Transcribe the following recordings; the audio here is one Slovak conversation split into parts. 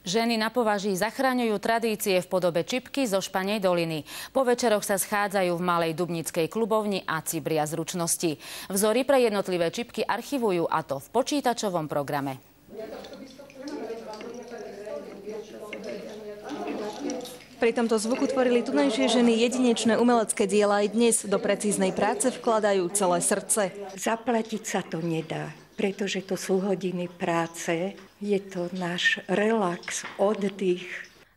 Ženy na Považí zachraňujú tradície v podobe čipky zo Španej doliny. Po večeroch sa schádzajú v malej dubnickej klubovni a cibria zručnosti. Vzory pre jednotlivé čipky archivujú, a to v počítačovom programe. Pri tomto zvuku tvorili tunajšie ženy jedinečné umelecké diela. Aj dnes do precíznej práce vkladajú celé srdce. Zaplatiť sa to nedá, pretože to sú hodiny práce. Je to náš relax, oddych.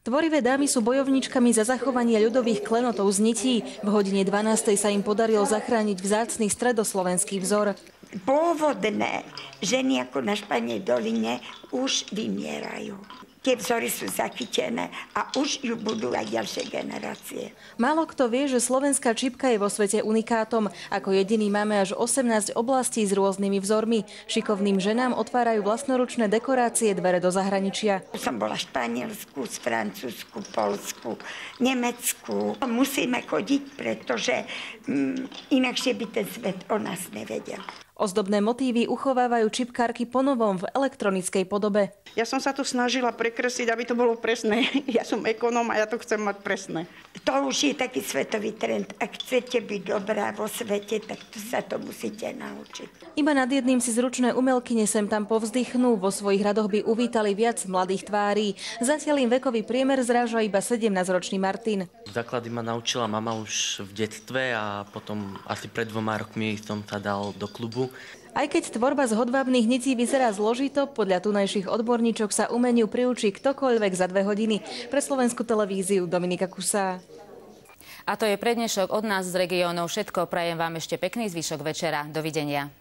Tvorivé dámy sú bojovníčkami za zachovanie ľudových klenotov z nití. V hodine 12. sa im podarilo zachrániť vzácny stredoslovenský vzor. Pôvodné ženy ako na Španej doline už vymierajú. Tie vzory sú zachytené a už ju budú aj ďalšie generácie. Málo kto vie, že slovenská čipka je vo svete unikátom. Ako jediný máme až 18 oblastí s rôznymi vzormi. Šikovným ženám otvárajú vlastnoručné dekorácie dvere do zahraničia. Som bola v Španielsku, Francúzsku, Poľsku, Nemecku. Musíme chodiť, pretože inakšie by ten svet o nás nevedel. Ozdobné motívy uchovávajú čipkárky ponovom v elektronickej podobe. Ja som sa tu snažila prekresliť, aby to bolo presné. Ja som ekonóm a ja to chcem mať presné. To už je taký svetový trend. Ak chcete byť dobrá vo svete, tak sa to musíte naučiť. Iba nad jedným si zručné umelkyne sem tam povzdychnú. Vo svojich radoch by uvítali viac mladých tvári. Zatiaľ im vekový priemer zráža iba 17-ročný Martin. Základy ma naučila mama už v detstve a potom asi pred 2 rokmi som sa dal do klubu. Aj keď tvorba z hodvábnych nití vyzerá zložito, podľa tunajších odborníčok sa umeniu priučí ktokoľvek za 2 hodiny. Pre Slovenskú televíziu Dominika Kusá. A to je pre dnešok od nás z regiónov všetko. Prajem vám ešte pekný zvyšok večera. Dovidenia.